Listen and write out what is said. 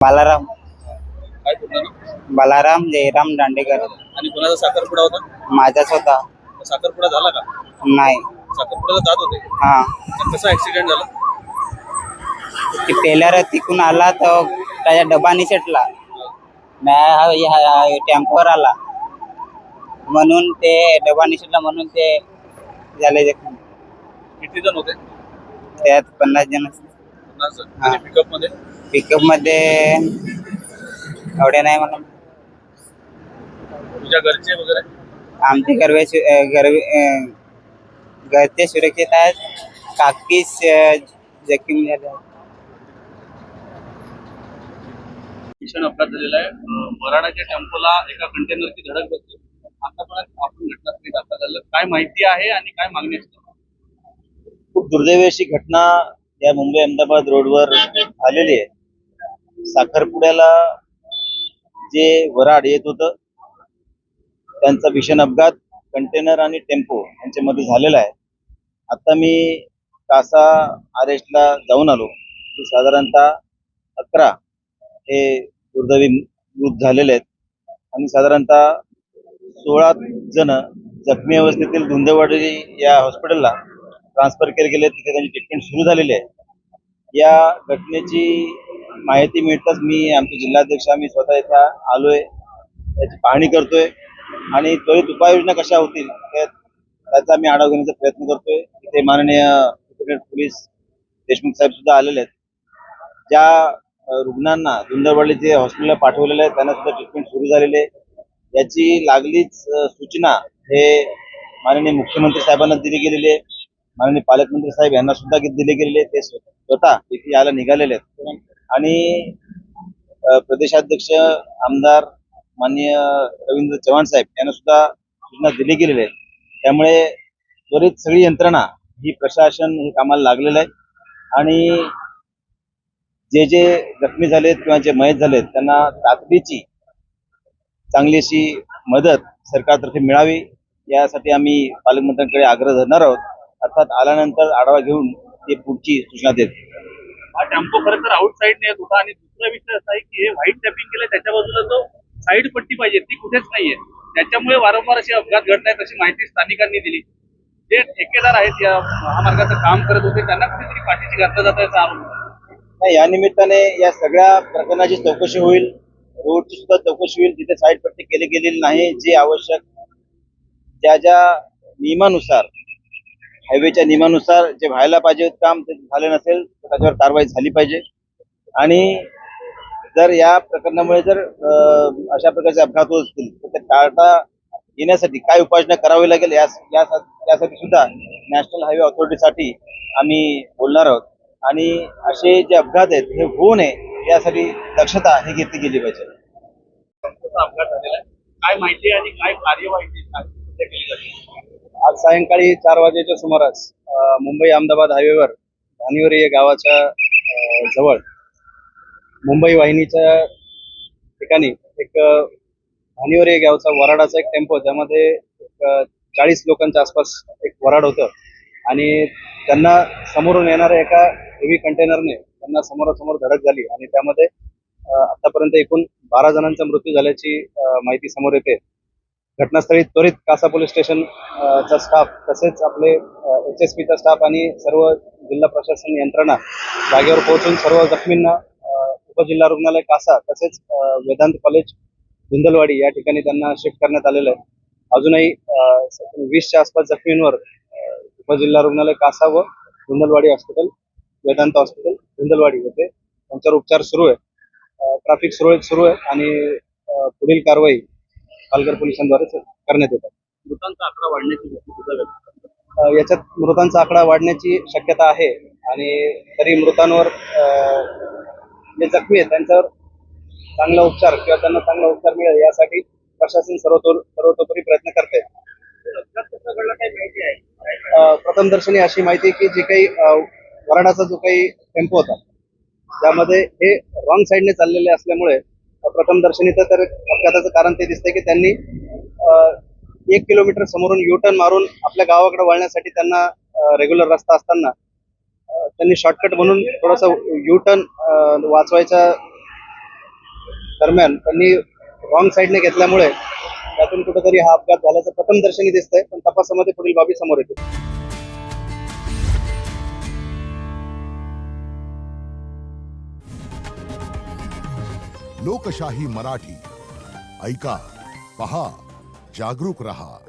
बालाराम काय पूर्ण नाव? बालाराम जयराम दांडेकर. आणि कोणाचा साखरपुडा होता? माझाच होता. साखरपुडा झाला का? नाही. साखरपुड्याला जात होते. हा, तर कसा ऍक्सिडेंट झाला? ती टेलर तिकून आला तर त्याच्या डबा निसटला. टेम्पोवर आला म्हणून ते डबा निसटला म्हणून ते झाले जखमी. किती जण होते? त्यात 50 जण. 50 जण. हा. आणि पिकअप मध्ये? पिकअप मध्ये एवढे नाही म्हणून. तुझ्या घरचे वगैरे? आमचे घरचे सुरक्षित आहेत. काकीच जखमी झाले. भीषण अपघात झालेला आहे. वऱ्हाडाच्या टेम्पोला एका कंटेनरची धडक बसली. आतापर्यंत आपण घटनास्थळी दाखल झालं. काय माहिती आहे आणि काय मागणी असते? खूप दुर्दैवी अशी घटना या मुंबई अहमदाबाद रोडवर झालेली आहे. साखरपुड्याला जे वऱ्हाड येत होतं त्यांचा भीषण अपघात कंटेनर आणि टेम्पो यांच्यामध्ये झालेला आहे. आता मी कासा अरेस्टला जाऊन आलो. साधारणतः 11 हे दुर्दैवी मृत झालेले आहेत आणि साधारणतः 16 जण जखमी अवस्थेतील धुंदेवाडी या हॉस्पिटलला ट्रान्सफर केले गेले. तिथे त्यांची ट्रीटमेंट सुरू झालेली आहे. या घटनेची माहिती मिळताच मी आमचे जिल्हाध्यक्ष आम्ही स्वतः इथे आलोय, त्याची पाहणी करतोय आणि त्वरित उपाययोजना कशा होतील त्याचा आम्ही आढावा घेण्याचा प्रयत्न करतोय. इथे माननीय पोलीस देशमुख साहेब सुद्धा आलेले आहेत. ज्या रुग्णांना धुंदरवाडीचे हॉस्पिटलला पाठवलेले आहे त्यांना सुद्धा ट्रीटमेंट सुरू झालेली आहे. याची लागलीच सूचना हे माननीय मुख्यमंत्री साहेबांना दिली गेलेली आहे. माननीय पालकमंत्री साहेब यांना सुद्धा दिले गेलेले. ते स्वतः इथे यायला निघालेले आहेत आणि प्रदेशाध्यक्ष आमदार माननीय रवींद्र चव्हाण साहेब यांना सुद्धा सूचना दिली गेलेली आहे. त्यामुळे त्वरित सगळी यंत्रणा ही प्रशासन हे कामाला लागलेलं आहे आणि जे जखमी झालेत किंवा जे मयत झालेत त्यांना तातडीची चांगली अशी मदत सरकारतर्फे मिळावी यासाठी आम्ही पालकमंत्र्यांकडे आग्रह धरणार आहोत. अर्थात आल्यानंतर आढावा घेऊन ते पुढची सूचना देत. हा टेम्पो खरं तर आउट साईडने येत होता आणि दुसरा विषय असा आहे की हे व्हाईट टॅपिंग केलं त्याच्या बाजूला जो साईड पट्टी पाहिजे ती कुठेच नाहीये. त्याच्यामुळे वारंवार असे अपघात घडत आहेत अशी माहिती स्थानिकांनी दिली. जे ठेकेदार आहेत या महामार्गाचं काम करत होते त्यांना कुठेतरी पाठीशी घातलं जात याचा आरोप. नाही, या निमित्ताने या सगळ्या प्रकरणाची चौकशी होईल. रोडची सुद्धा चौकशी होईल. तिथे साईड पट्टी केली गेलेली नाही. जे आवश्यक ज्या नियमानुसार हायवेच्या नियमानुसार जे व्हायला पाहिजे काम ते झाले नसेल तर त्याच्यावर कारवाई झाली पाहिजे. आणि जर या प्रकरणामुळे जर अशा प्रकारचे अपघात होत असतील तर ते टाळता येण्यासाठी काय उपाययोजना करावी लागेल यासाठी सुद्धा नॅशनल हायवे ऑथॉरिटीसाठी आम्ही बोलणार आहोत. आणि असे जे अपघात आहेत हे होऊ नये यासाठी दक्षता ही घेतली गेली पाहिजे. अपघात झालेला आहे. काय माहिती आणि काय कार्यवाही केली जाते? आज सायंकाळी 4 वाजेच्या सुमारास मुंबई अहमदाबाद हायवेवर धानिवरी या गावाच्या जवळ मुंबई वाहिनीच्या ठिकाणी एक धानिवरी या गावचा वऱ्हाडाचा एक टेम्पो ज्यामध्ये 40 लोकांच्या आसपास एक वऱ्हाड होतं आणि त्यांना समोरून येणाऱ्या एका हेवी कंटेनरने त्यांना समोरासमोर धडक झाली आणि त्यामध्ये आतापर्यंत एकूण 12 जणांचा मृत्यू झाल्याची माहिती समोर येते. घटनास्थळी त्वरित कासा पोलीस स्टेशन चा स्टाफ तसेच आपले HSPचा स्टाफ आणि सर्व जिल्हा प्रशासन यंत्रणा जागेवर पोहोचून सर्व जखमींना उपजिल्हा रुग्णालय कासा तसेच वेदांत कॉलेज धुंदलवाडी या ठिकाणी त्यांना शिफ्ट करण्यात आलेलं आहे. अजूनही 20च्या आसपास जखमींवर उपजिल्हा रुग्णालय कासा व धुंदलवाडी हॉस्पिटल वेदांत हॉस्पिटल धुंदलवाडी येथे त्यांच्यावर उपचार सुरू आहे. ट्रॅफिक सुरू आहे आणि पुढील कारवाई पालघर पोलिसांद्वारे करण्यात येतात. मृतांचा आकडा वाढण्याची याच्यात मृतांचा आकडा वाढण्याची शक्यता आहे आणि तरी मृतांवर जे जखमी आहेत त्यांच्यावर चांगला उपचार किंवा त्यांना चांगला उपचार मिळेल यासाठी प्रशासन सर्वतोपरी प्रयत्न करते. प्रथमदर्शनी अशी माहिती की जे काही वऱ्हाडाचा जो काही टेम्पो होता त्यामध्ये हे रॉंग साईडने चाललेले असल्यामुळे प्रथमदर्शनी तर अपघाताचं कारण ते दिसतंय की त्यांनी 1 किलोमीटर समोरून U-टर्न मारून आपल्या गावाकडे वळण्यासाठी त्यांना रेग्युलर रस्ता असताना त्यांनी शॉर्टकट म्हणून थोडासा U-टर्न वाचवायचा दरम्यान त्यांनी रॉंग साईडने घेतल्यामुळे त्यातून कुठेतरी हा अपघात झाल्याचं प्रथमदर्शनी दिसतंय, पण तपासामध्ये पुढील बाबी समोर येतील. लोकशाही मराठी ऐका, पहा, जागरूक रहा.